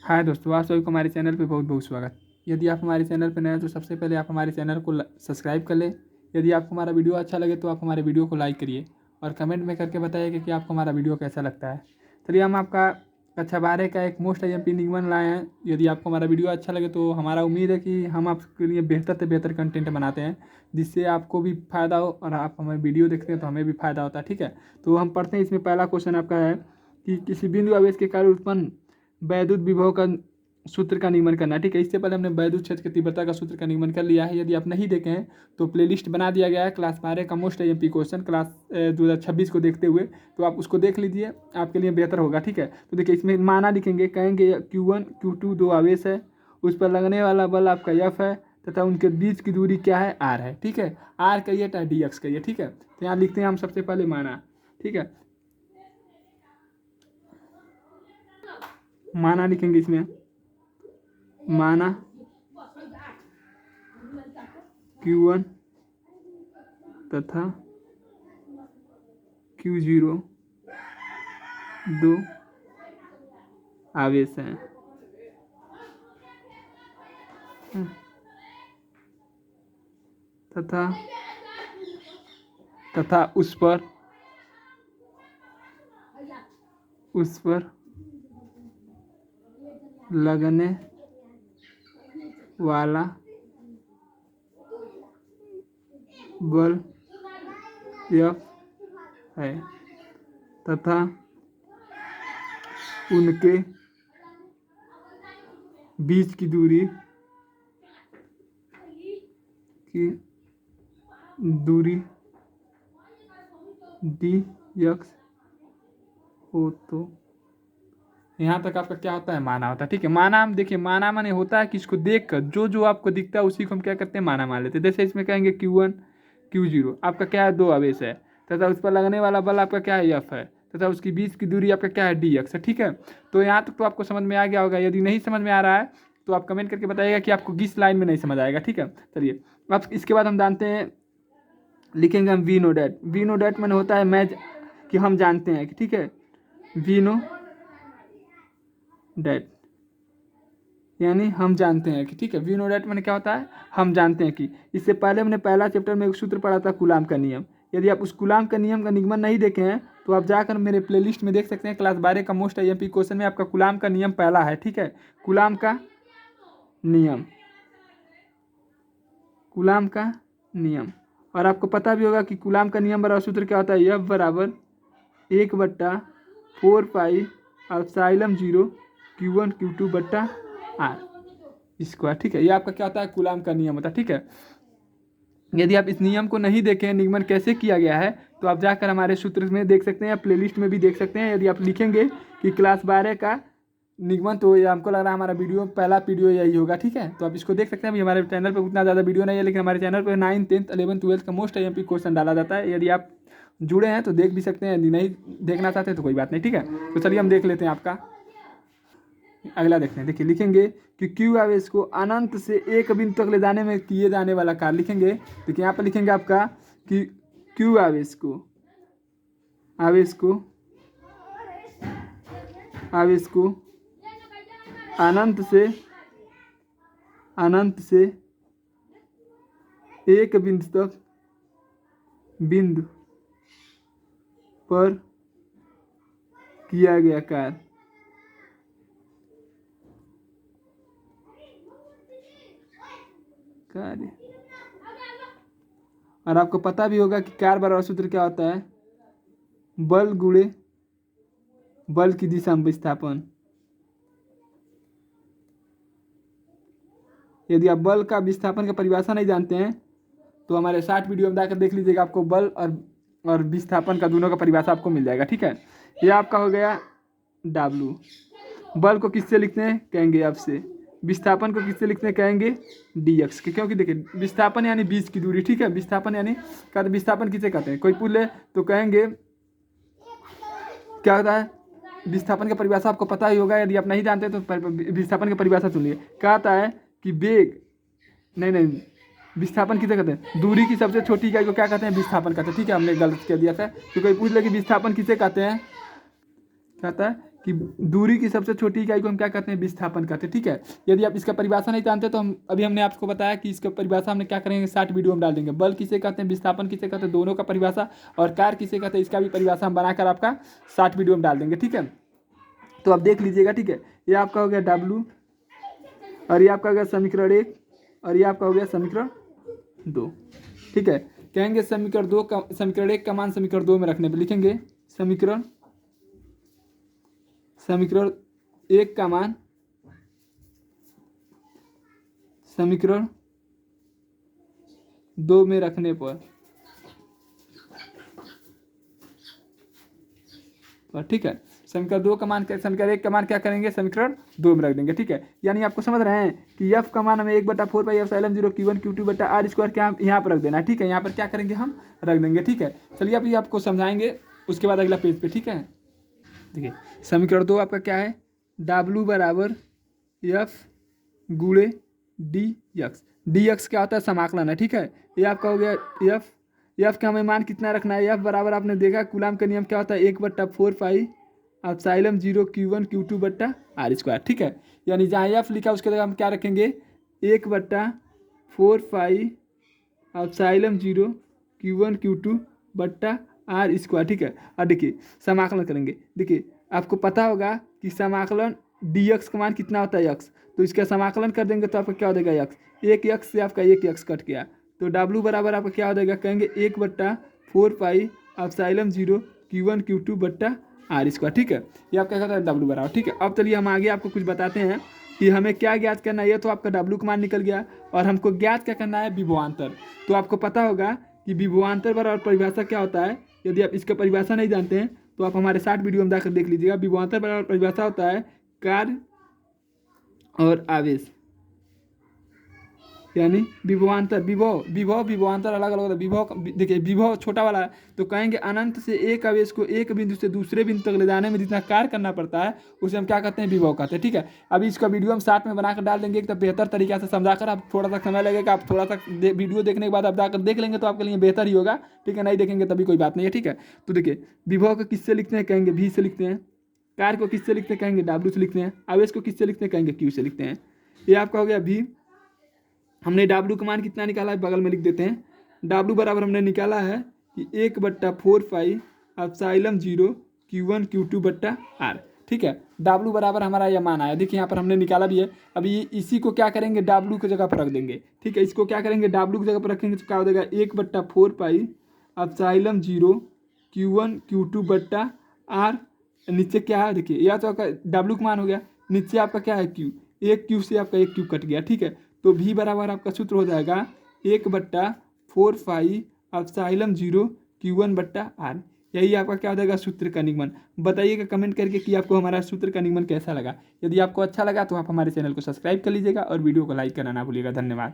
हाय दोस्तों, आप सभी को हमारे चैनल पे बहुत बहुत स्वागत। यदि आप हमारे चैनल पर नए हैं तो सबसे पहले आप हमारे चैनल को सब्सक्राइब कर लें। यदि आपको हमारा वीडियो अच्छा लगे तो आप हमारे वीडियो को लाइक करिए और कमेंट में करके बताइए कि आपको हमारा वीडियो कैसा लगता है। चलिए, हम आपका कक्षा 12 का एक मोस्ट IMP निगमन लाए हैं। यदि आपको हमारा वीडियो अच्छा लगे तो हमारा उम्मीद है कि हम आपके लिए बेहतर से बेहतर कंटेंट बनाते हैं, जिससे आपको भी फ़ायदा हो और आप हमें वीडियो देखते हैं तो हमें भी फ़ायदा होता है। ठीक है, तो हम पढ़ते हैं। इसमें पहला क्वेश्चन आपका है कि किसी बिंदु आवेश के कारण उत्पन्न वैद्युत विभव का सूत्र का निगमन करना। ठीक है, इससे पहले हमने वैद्युत क्षेत्र की तीव्रता का सूत्र का निगमन कर लिया है। यदि आप नहीं देखे हैं तो प्लेलिस्ट बना दिया गया है क्लास 12 का मोस्ट IMP क्वेश्चन क्लास 2026 को देखते हुए, तो आप उसको देख लीजिए, आपके लिए बेहतर होगा। ठीक है, तो देखिए इसमें माना लिखेंगे, कहेंगे Q1 Q2 दो आवेश है, उस पर लगने वाला बल आपका F है तथा उनके बीच की दूरी क्या है, R है। ठीक है, R कहिए चाहे DX कहिए। ठीक है, तो यहाँ लिखते हैं हम सबसे पहले माना। ठीक है, माना लिखेंगे इसमें, माना Q1 तथा Q0 दो आवेश हैं तथा उस पर लगने वाला बल F है तथा उनके बीच की दूरी DX हो। तो यहाँ तक आपका क्या होता है, माना होता है। ठीक है, माना हम देखिए, माना माने होता है कि इसको देख कर जो आपको दिखता है उसी को हम क्या करते हैं, माना मान लेते हैं। जैसे इसमें कहेंगे Q1 Q0 आपका क्या है, दो आवेश है तथा उस पर लगने वाला बल आपका क्या है, F है तथा उसकी बीच की दूरी आपका क्या है, DX है। ठीक है, तो यहाँ तक तो आपको समझ में आ गया होगा। यदि नहीं समझ में आ रहा है तो आप कमेंट करके बताइएगा कि आपको किस लाइन में नहीं समझ आएगा। ठीक है, चलिए अब इसके बाद हम जानते हैं, लिखेंगे हम वी नो डैट मैंने होता है मैच कि हम जानते हैं कि। ठीक है, वी नो डैट यानी हम जानते हैं कि। ठीक है, वी नो डैट मैंने क्या होता है, हम जानते हैं कि। इससे पहले हमने पहला चैप्टर में एक सूत्र पढ़ा था, कूलाम का नियम। यदि आप उस कूलाम का नियम का निगमन नहीं देखे हैं तो आप जाकर मेरे प्लेलिस्ट में देख सकते हैं। क्लास 12 का मोस्ट IMP क्वेश्चन में आपका कूलाम का नियम पहला है। ठीक है, कूलाम का नियम, कूलाम का नियम। और आपको पता भी होगा कि कूलाम का नियम बराबर सूत्र क्या होता है, F बराबर 1/4πε0 Q1 Q2 बट्टा R स्क्वायर। ठीक है, ये आपका क्या होता है, कूलाम का नियम होता है। ठीक है, यदि आप इस नियम को नहीं देखें, निगमन कैसे किया गया है, तो आप जाकर हमारे सूत्र में देख सकते हैं या प्लेलिस्ट में भी देख सकते हैं। यदि आप लिखेंगे कि क्लास 12 का निगमन, तो ये हमको लग रहा है हमारा वीडियो पहला वीडियो यही होगा। ठीक है, तो आप इसको देख सकते हैं। अभी हमारे चैनल पर उतना ज़्यादा वीडियो नहीं है, लेकिन हमारे चैनल पर 9th 10th 11th 12th का मोस्ट IMP क्वेश्चन डाला जाता है। यदि आप जुड़े हैं तो देख भी सकते हैं, यदि नहीं देखना चाहते तो कोई बात नहीं। ठीक है, तो चलिए हम देख लेते हैं आपका अगला देखते हैं। देखिए लिखेंगे कि Q आवेश को अनंत से एक बिंदु तक ले जाने में किए जाने वाला कार्य लिखेंगे। देखिए यहाँ पर लिखेंगे आपका कि Q आवेश को अनंत से एक बिंदु पर किया गया कार्य और आपको पता भी होगा कि कार्य बराबर सूत्र क्या होता है, बल गुणे बल की दिशा में विस्थापन। यदि आप बल का विस्थापन का परिभाषा नहीं जानते हैं तो हमारे 60 वीडियो में जाकर देख लीजिएगा, आपको बल और विस्थापन का दोनों का परिभाषा आपको मिल जाएगा। ठीक है, ये आपका हो गया W। बल को किससे लिखते हैं, कहेंगे F से। विस्थापन को किससे लिखते हैं, कहेंगे DX के, क्योंकि देखिए विस्थापन यानी बीच की दूरी। ठीक है, विस्थापन यानी विस्थापन किसे कहते हैं, कोई पूछ ले तो कहेंगे क्या होता है, विस्थापन का परिभाषा आपको पता ही होगा। यदि आप नहीं जानते तो विस्थापन की परिभाषा सुनिए। क्या आता है कि वेग, नहीं विस्थापन किसे कहते हैं, दूरी की सबसे छोटी इकाई को क्या कहते हैं, विस्थापन कहते हैं। ठीक है, हमने गलत कह दिया था, तो कोई पूछ ले कि विस्थापन किसे कहते हैं, कहता है कि दूरी की सबसे छोटी इकाई को हम क्या कहते हैं, विस्थापन कहते हैं। ठीक है, यदि आप इसका परिभाषा नहीं जानते तो हमने आपको बताया कि इसका परिभाषा हमने क्या करेंगे, शॉर्ट वीडियो में डाल देंगे। बल किसे कहते हैं, विस्थापन किसे कहते हैं, दोनों का परिभाषा, और कार्य किसे कहते हैं, इसका भी परिभाषा हम बनाकर आपका शॉर्ट वीडियो में डाल देंगे। ठीक है, तो आप देख लीजिएगा। ठीक है, ये आपका हो गया W, और ये आपका हो गया समीकरण 1, और ये आपका हो गया समीकरण 2। ठीक है, कहेंगे समीकरण 1 का मान समीकरण 2 में रखने पर लिखेंगे समीकरण 1 का मान समीकरण 2 में रखने पर, ठीक है, समीकरण 2 का मान समीकरण 1 का मान क्या करेंगे, समीकरण 2 में रख देंगे। ठीक है, यानी आपको समझ रहे हैं कि F का मान हमें 1/4πε0 Q1 Q2 बटा R स्क्वायर क्या यहाँ पर रख देना है। ठीक है, यहाँ पर क्या करेंगे, हम रख देंगे। ठीक है, चलिए अभी आपको समझाएंगे, उसके बाद अगला पेज पे। ठीक है, देखिए समीकरण 2 आपका क्या है, W बराबर F गुणे dx। dx क्या होता है, समाकलन है। ठीक है, ये आपका हो गया F का हमें मान कितना रखना है, F बराबर आपने देखा कूलाम का नियम क्या होता है, 1/4πε0 Q1 Q2 बट्टा R स्क्वायर। ठीक है, यानी जहाँ F लिखा उसके जगह हम क्या रखेंगे, 1/4πε0 Q1 Q2 बट्टा R स्क्वायर। ठीक है, और देखिए समाकलन करेंगे। देखिए आपको पता होगा कि समाकलन dx का मान कितना होता है, x, तो इसका समाकलन कर देंगे तो आपका क्या हो जाएगा, x, एक x से आपका एक x कट गया, तो W बराबर आपका क्या हो जाएगा, कहेंगे 1/4πε0 Q1 Q2 बट्टा R स्क्वायर। ठीक है, ये आपका क्या होता है, W बराबर। ठीक है, अब चलिए हम आगे आपको कुछ बताते हैं कि हमें क्या ज्ञात करना है। ये तो आपका W का मान निकल गया, और हमको ज्ञात क्या करना है, विभवांतर। तो आपको पता होगा कि विभवांतर बराबर परिभाषा क्या होता है। यदि आप इसका परिभाषा नहीं जानते हैं तो आप हमारे शॉर्ट वीडियो में जाकर देख लीजिएगा। विभवांतर बराबर परिभाषा होता है कार्य और आवेश, यानी विभवांतर, विभवांतर अलग अलग होता है। विभव देखिए, विभव छोटा वाला है तो कहेंगे अनंत से एक आवेश को एक बिंदु से दूसरे बिंदु तक ले जाने में जितना कार्य करना पड़ता है उसे हम क्या कहते हैं, विभव कहते हैं। ठीक है, अभी इसका वीडियो हम साथ में बनाकर डाल देंगे, एक तो बेहतर तरीके से समझाकर। आप थोड़ा सा समय लगेगा, आप थोड़ा सा वीडियो देखने के बाद आप जाकर देख लेंगे तो आपके लिए बेहतर ही होगा। ठीक है, नहीं देखेंगे तभी कोई बात नहीं है। ठीक है, तो देखिए विभव को किससे लिखते हैं, कहेंगे V से लिखते हैं। कार्य को किससे लिखते हैं, कहेंगे W से लिखते हैं। आवेश को किससे लिखते हैं, कहेंगे Q से लिखते हैं। ये आपका हो गया V। हमने W का मान कितना निकाला है, बगल में लिख देते हैं। W बराबर हमने निकाला है कि 1/4πε0 Q1 Q2 बट्टा R। ठीक है, W बराबर हमारा यह मान आया। देखिए यहाँ पर हमने निकाला भी है। अभी इसी को क्या करेंगे, W की जगह पर रख देंगे। ठीक है, इसको क्या करेंगे, W की जगह पर रखेंगे तो क्या हो जाएगा, 1/4πε0 Q1 Q2 बट्टा R। नीचे क्या है, देखिए यह तो आपका W का मान हो गया, नीचे आपका क्या है, Q, एक Q से आपका एक Q कट गया। ठीक है, तो V बराबर आपका सूत्र हो जाएगा 1/4πε0 Q1 बट्टा R। यही आपका क्या हो जाएगा, सूत्र का निगमन। बताइएगा कमेंट करके कि आपको हमारा सूत्र का निगमन कैसा लगा। यदि आपको अच्छा लगा तो आप हमारे चैनल को सब्सक्राइब कर लीजिएगा और वीडियो को लाइक करना ना भूलिएगा। धन्यवाद।